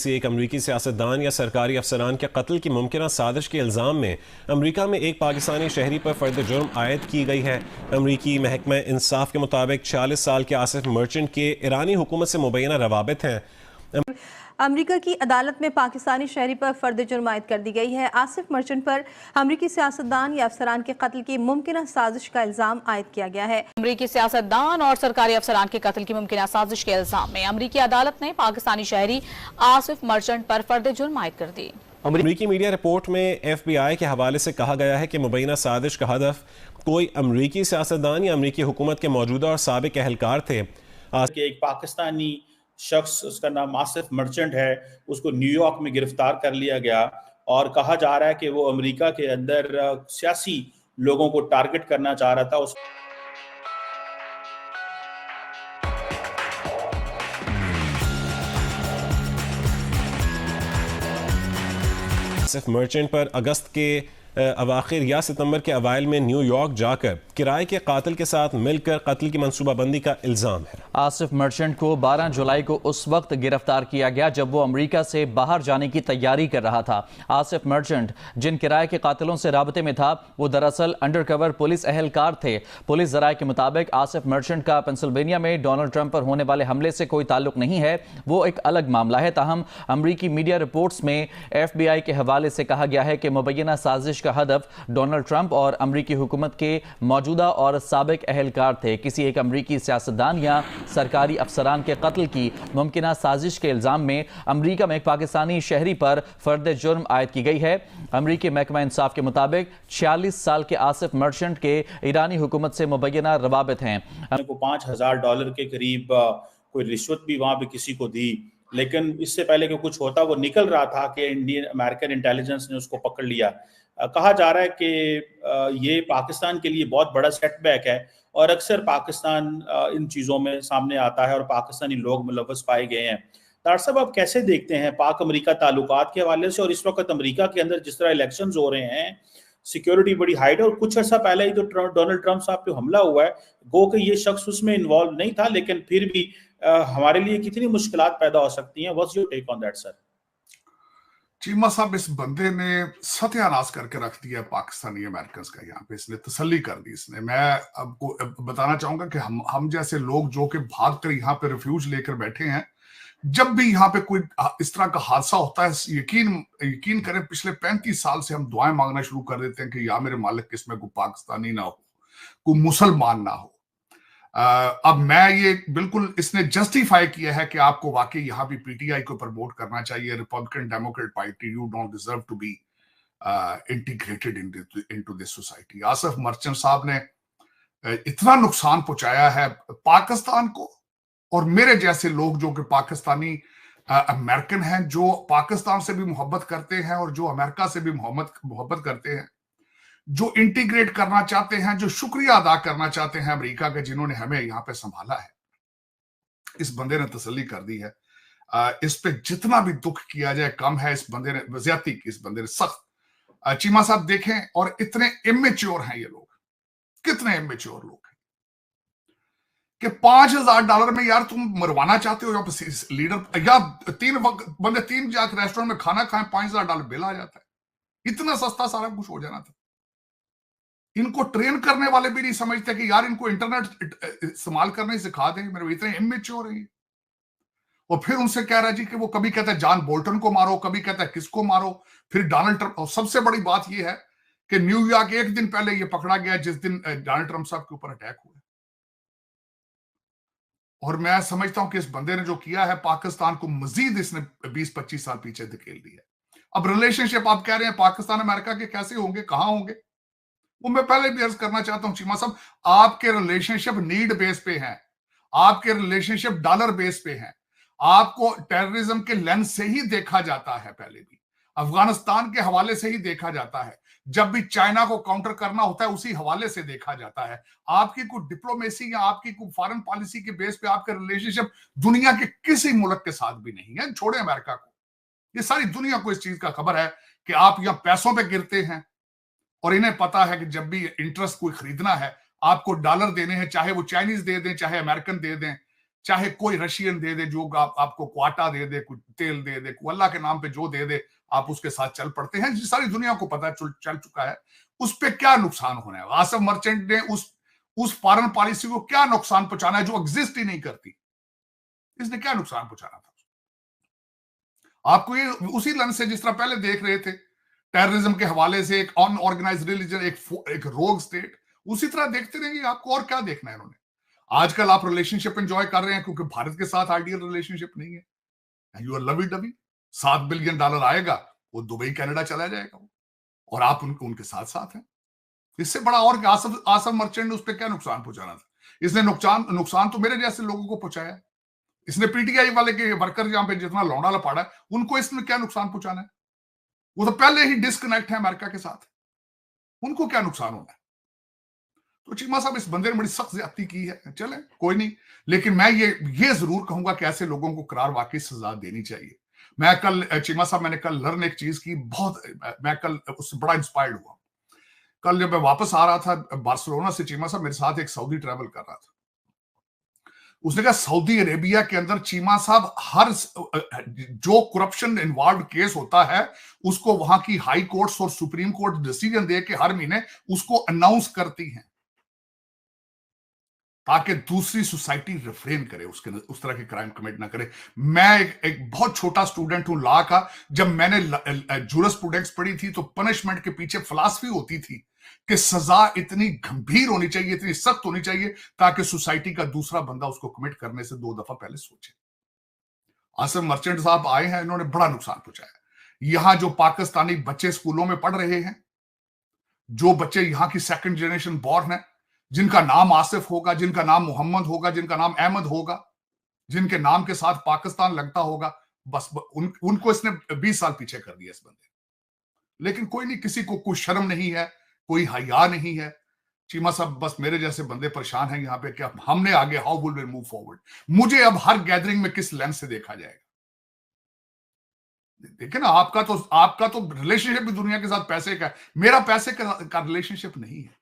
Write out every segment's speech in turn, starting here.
किसी एक अमरीकी सियासतदान या सरकारी अफसरान के कत्ल की मुमकिन साजिश के इल्ज़ाम में अमरीका में एक पाकिस्तानी शहरी पर फर्द जुर्म आयद की गई है। अमरीकी महकमा इंसाफ के मुताबिक 46 साल के आसिफ मर्चेंट के ईरानी हुकूमत से मुबैना रवाबित हैं। अमरीका की अदालत में पाकिस्तानी शहरी पर फर्द जुर्म आयद कर दी गई है। आसिफ मर्चेंट पर अमरीकी सियासतदान या अफसरान के कत्ल की मुमकिन साजिश का इल्जाम आयद किया गया है। अमरीकी सियासतदान और सरकारी अफसरान के कत्ल की मुमकिन साजिश के इल्जाम में अमरीकी अदालत ने पाकिस्तानी शहरी आसिफ मर्चेंट पर फर्द जुर्म आयद कर दी। अमरीकी मीडिया रिपोर्ट में FBI के हवाले से कहा गया है कि मुबैना साजिश का हदफ कोई अमरीकी सियासतदान या अमरीकी हुकूमत के मौजूदा और साबिक अहलकार थे। एक पाकिस्तानी शख्स, उसका नाम आसिफ मर्चेंट है, उसको न्यूयॉर्क में गिरफ्तार कर लिया गया और कहा जा रहा है कि वो अमेरिका के अंदर सियासी लोगों को टारगेट करना चाह रहा था। आसिफ मर्चेंट पर अगस्त के अवाखिर या सितंबर के अवाइल में न्यूयॉर्क जाकर किराए के कातिल के साथ मिलकर कत्ल की मंसूबाबंदी का इल्जाम है। आसिफ मर्चेंट को 12 जुलाई को उस वक्त गिरफ्तार किया गया जब वो अमेरिका से बाहर जाने की तैयारी कर रहा था। आसिफ मर्चेंट जिन किराए के कातिलों से राबते में था वो दरअसल अंडरकवर पुलिस अहलकार थे। पुलिस जराये के मुताबिक आसिफ मर्चेंट का पेंसिल्वेनिया में डोनाल्ड ट्रंप पर होने वाले हमले से कोई ताल्लुक नहीं है, वो एक अलग मामला है। ताहम अमरीकी मीडिया रिपोर्ट्स में FBI के हवाले से कहा गया है कि मुबैना साजिश का हदफ डोनाल्ड ट्रंप और अमरीकी हुकूमत के मौजूदा और साबिक अहलकार थे। किसी एक अमरीकी सियासतदान या सरकारी अफसरान के कत्ल की मुमकिन साजिश के इल्जाम में अमरीका में एक पाकिस्तानी शहरी पर फर्द जुर्म आयद की गई है। अमरीकी महकमा इंसाफ के मुताबिक 46 साल के आसिफ मर्चेंट के ईरानी हुकूमत से मुबैना रवाबित हैं। $5,000 के करीब कोई रिश्वत भी वहां पे किसी को दी, लेकिन इससे पहले कि कुछ होता वो निकल रहा था कि इंडियन अमेरिकन इंटेलिजेंस ने उसको पकड़ लिया। कहा जा रहा है कि ये पाकिस्तान के लिए बहुत बड़ा सेटबैक है और अक्सर पाकिस्तान इन चीज़ों में सामने आता है और पाकिस्तानी लोग मुलव्वस पाए गए हैं। डॉक्टर साहब, आप कैसे देखते हैं पाक अमेरिका ताल्लुकात के हवाले से, और इस वक्त अमेरिका के अंदर जिस तरह इलेक्शंस हो रहे हैं, सिक्योरिटी बड़ी हाइट है और कुछ अर्सा पहले ही जो डोनाल्ड ट्रंप साहब पे हमला हुआ है, गो कि ये शख्स उसमें इन्वॉल्व नहीं था, लेकिन फिर भी हमारे लिए कितनी मुश्किलात पैदा हो सकती हैं। What's your take on that sir? Cheema साहब, इस बंदे ने सत्यानाश करके रख दिया पाकिस्तानी अमेरिकन का। यहाँ पे इसने तसल्ली कर दी। इसने, मैं आपको बताना चाहूंगा कि हम जैसे लोग जो कि भाग कर यहाँ पे रिफ्यूज लेकर बैठे हैं, जब भी यहाँ पे कोई इस तरह का हादसा होता है, यकीन करें पिछले 35 साल से हम दुआएं मांगना शुरू कर देते हैं कि या मेरे मालिक इसमें कोई पाकिस्तानी ना हो, कोई मुसलमान ना हो। अब मैं ये बिल्कुल, इसने जस्टिफाई किया है कि आपको वाकई यहां भी PTI को प्रमोट करना चाहिए, Republican Democrat party, you don't deserve to be integrated into this society. Asif Merchant साहब ने इतना नुकसान पहुंचाया है पाकिस्तान को और मेरे जैसे लोग जो कि पाकिस्तानी अमेरिकन हैं, जो पाकिस्तान से भी मोहब्बत करते हैं और जो अमेरिका से भी मोहब्बत करते हैं, जो इंटीग्रेट करना चाहते हैं, जो शुक्रिया अदा करना चाहते हैं अमेरिका के, जिन्होंने हमें यहां पे संभाला है। इस बंदे ने तसल्ली कर दी है। इस पे जितना भी दुख किया जाए कम है। इस बंदे ने ज्यादती की, इस बंदे ने सख्त। चीमा साहब देखें, और इतने इमेच्योर हैं ये लोग, कितने इमेच्योर लोग हैं कि $5,000 में यार तुम मरवाना चाहते हो लीडर, या 3 बंदे 3 जाकर रेस्टोरेंट में खाना खाएं, $5,000 बिल आ जाता है। इतना सस्ता सारा कुछ हो जाना था। इनको ट्रेन करने वाले भी नहीं समझते कि यार इनको इंटरनेट इस्तेमाल करने सिखा दें। मेरे इतने इमेच्योर हैं। और फिर उनसे कह रहा जी कि वो कभी कहता है जॉन बोल्टन को मारो, कभी कहता है किसको मारो, फिर डोनाल्ड ट्रंप। और सबसे बड़ी बात यह है कि न्यूयॉर्क 1 दिन पहले ये पकड़ा गया जिस दिन डोनाल्ड ट्रंप साहब के ऊपर अटैक हुआ। और मैं समझता हूं कि इस बंदे ने जो किया है, पाकिस्तान को मजीद इसने 20-25 साल पीछे धकेल दिया। अब रिलेशनशिप आप कह रहे हैं पाकिस्तान अमेरिका के कैसे होंगे, कहां होंगे, वो मैं पहले भी अर्ज करना चाहता हूं चीमा साहब। आपके रिलेशनशिप नीड बेस पे है, आपके रिलेशनशिप डॉलर बेस पे है। आपको टेररिज्म के लेंस से ही देखा जाता है, पहले भी अफगानिस्तान के हवाले से ही देखा जाता है, जब भी चाइना को काउंटर करना होता है उसी हवाले से देखा जाता है। आपकी कोई डिप्लोमेसी या आपकी कोई फॉरेन पॉलिसी के बेस पे आपके रिलेशनशिप दुनिया के किसी मुल्क के साथ भी नहीं है, छोड़े अमेरिका को। ये सारी दुनिया को इस चीज का खबर है कि आप यहां पैसों पे गिरते हैं और इन्हें पता है कि जब भी इंटरेस्ट कोई खरीदना है आपको डॉलर देने हैं, चाहे वो चाइनीज दे दें चाहे अमेरिकन दे दें। चाहे कोई रशियन दे दे, जो आपको क्वाटा दे दे, कुछ तेल दे दे, अल्लाह के नाम पे जो दे दे, आप उसके साथ चल पड़ते हैं। सारी दुनिया को पता चल चुका है उस पे क्या नुकसान होना है। आसिफ मर्चेंट ने उस फॉरेन पॉलिसी को क्या नुकसान पहुंचाना है जो एग्जिस्ट ही नहीं करती। इसने क्या नुकसान पहुंचाना था आपको? ये उसी लेंस से जिस तरह पहले देख रहे थे टेररिज्म के हवाले से, एक अनऑर्गेनाइज्ड रिलीजन, एक रोग स्टेट, उसी तरह देखते रहेंगे। आपको और क्या देखना है इन्होंने? आजकल आप रिलेशनशिप एंजॉय कर रहे हैं क्योंकि भारत के साथ आइडियल रिलेशनशिप नहीं है, you are lovey dovey. $7 billion आएगा, वो दुबई कनाडा चला जाएगा वो, और आप उनके साथ साथ हैं। इससे बड़ा और क्या? आसिफ मर्चेंट ने उस पर क्या नुकसान पहुंचाना था? इसने नुकसान तो मेरे जैसे लोगों को पहुंचाया। इसने पीटीआई वाले के वर्कर जहां पे जितना लौंडा लपाड़ा है, उनको इसमें क्या नुकसान पहुंचाना है? वो तो पहले ही डिस्कनेक्ट है अमेरिका के साथ, उनको क्या नुकसान होना है? तो चीमा साहब, इस बंदे ने बड़ी सख्त ज्यादती की है, चले कोई नहीं, लेकिन मैं ये जरूर कहूंगा कि ऐसे लोगों को करार वाकई सजा देनी चाहिए। मैं कल चीमा साहब, मैंने कल लर्न एक चीज की, मैं कल उससे बड़ा इंस्पायर्ड हुआ। कल जब मैं वापस आ रहा था बार्सिलोना से, चीमा साहब मेरे साथ एक सऊदी ट्रैवल कर रहा था। उसने कहा सऊदी अरेबिया के अंदर चीमा साहब हर जो करप्शन इन्वॉल्व केस होता है उसको वहां की हाई कोर्ट्स और सुप्रीम कोर्ट डिसीजन दे के हर महीने उसको अनाउंस करती हैं ताकि दूसरी सोसाइटी रिफ्रेन करे, उस तरह के क्राइम कमिट ना करे। मैं एक बहुत छोटा स्टूडेंट हूं लॉ का। जब मैंने जूरिस्प्रूडेंस पढ़ी थी तो पनिशमेंट के पीछे फिलॉसफी होती थी कि सजा इतनी गंभीर होनी चाहिए, इतनी सख्त होनी चाहिए ताकि सोसाइटी का दूसरा बंदा उसको कमिट करने से 2 दफा पहले सोचे। आसिफ मर्चेंट साहब आए हैं, इन्होंने बड़ा नुकसान पहुंचाया। यहां जो पाकिस्तानी बच्चे स्कूलों में पढ़ रहे हैं, जो बच्चे यहां की सेकंड जनरेशन बॉर्न है, जिनका नाम आसिफ होगा, जिनका नाम मोहम्मद होगा, जिनका नाम अहमद होगा, जिनके नाम के साथ पाकिस्तान लगता होगा, बस उनको इसने 20 साल पीछे कर दिया इस बंदे। लेकिन कोई नहीं, किसी को कोई शर्म नहीं है, कोई हया नहीं है। चीमा साहब, बस मेरे जैसे बंदे परेशान हैं यहाँ पे कि हमने आगे how will we move forward. मुझे अब हर गैदरिंग में किस लेंस से देखा जाएगा? देखिए ना, आपका तो रिलेशनशिप भी दुनिया के साथ पैसे का है। मेरा पैसे का रिलेशनशिप नहीं है।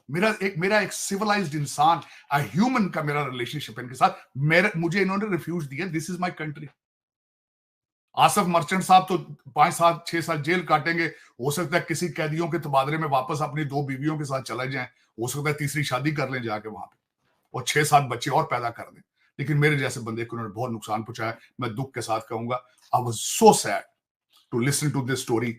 मेरा एक सिविलाइज्ड इंसान, ह्यूमन का मेरा रिलेशनशिप इनके साथ। मुझे इन्होंने रिफ्यूज दिया। This is my country. Asif Merchant साहब तो 5 साल 6 साल जेल काटेंगे। हो सकता है किसी कैदियों के तबादले में वापस अपनी 2 बीवियों के साथ चले जाएं। हो सकता है तीसरी शादी कर लें जाके वहां पे, और 6-7 बच्चे और पैदा कर दें। लेकिन मेरे जैसे बंदे को उन्होंने बहुत नुकसान पहुंचाया। मैं दुख के साथ कहूंगा, I was so sad to listen to this story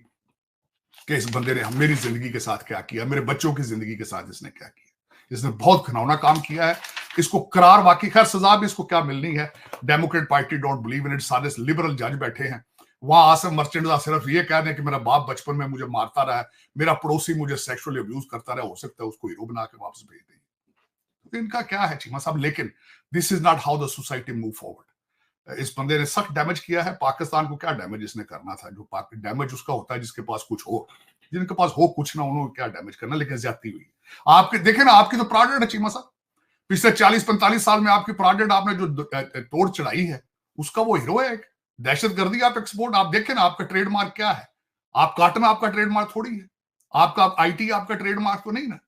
कि इस बंदे ने मेरी जिंदगी के साथ क्या किया, मेरे बच्चों की जिंदगी के साथ इसने क्या किया। इसने बहुत घिनौना काम किया है। इसको करार वाकई, खैर सजा भी इसको क्या मिलनी है। Democrat party don't believe in it. सारे लिबरल जज बैठे हैं वहां। आसिफ मर्चेंट सिर्फ ये कह रहे हैं कि मेरा बाप बचपन में मुझे मारता रहा है, मेरा पड़ोसी मुझे सेक्सुअली अब्यूज करता रहा, हो सकता है उसको हीरो बना के वापस भेज दें। तो इनका क्या है चीमा साहब? लेकिन this is not how the society move forward. इस बंदे ने सख्त डैमेज किया है। पाकिस्तान को क्या डैमेज इसने करना था? जो डैमेज उसका होता है जिसके पास कुछ हो, जिनके पास हो कुछ ना, उन्होंने क्या डैमेज करना। लेकिन ज्यादती हुई। आपके देखे ना, आपकी तो प्रोजेक्ट है चीमा साहब। पिछले 40-45 साल में आपकी प्रोजेक्ट आपने जो तोड़ चढ़ाई है, उसका वो हीरो है। एक दहशतगर्दी आप एक्सपोर्ट, आप देखें ना, आपका ट्रेडमार्क क्या है? आप काटना आपका ट्रेडमार्क थोड़ी है। आपका आईटी आपका ट्रेडमार्क तो नहीं ना।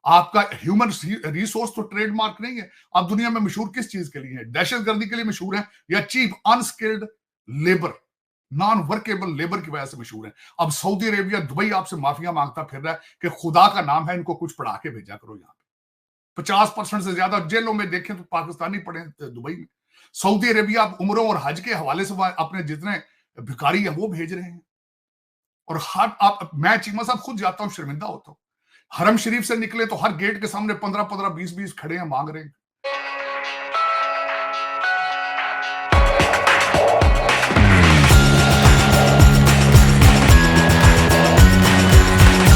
आपका ह्यूमन रिसोर्स तो ट्रेडमार्क नहीं है। आप दुनिया में मशहूर किस चीज के लिए है? दहशतगर्दी के लिए मशहूर है, या cheap unskilled labour, non workable labour की वजह से मशहूर है। अब सऊदी अरेबिया, दुबई आपसे माफिया मांगता फिर रहा है कि खुदा का नाम है, इनको कुछ पढ़ा के भेजा करो। यहाँ पे 50% से ज्यादा जेलों में देखें तो पाकिस्तानी पड़े दुबई में। सऊदी अरेबिया आप उम्रों और हज के हवाले से अपने जितने भिखारी हैं वो भेज रहे हैं। और मैं चीमा साहब खुद जाता हूं, शर्मिंदा होता हूं। हरम शरीफ से निकले तो हर गेट के सामने 15-15, 20-20 खड़े हैं, मांग रहे हैं।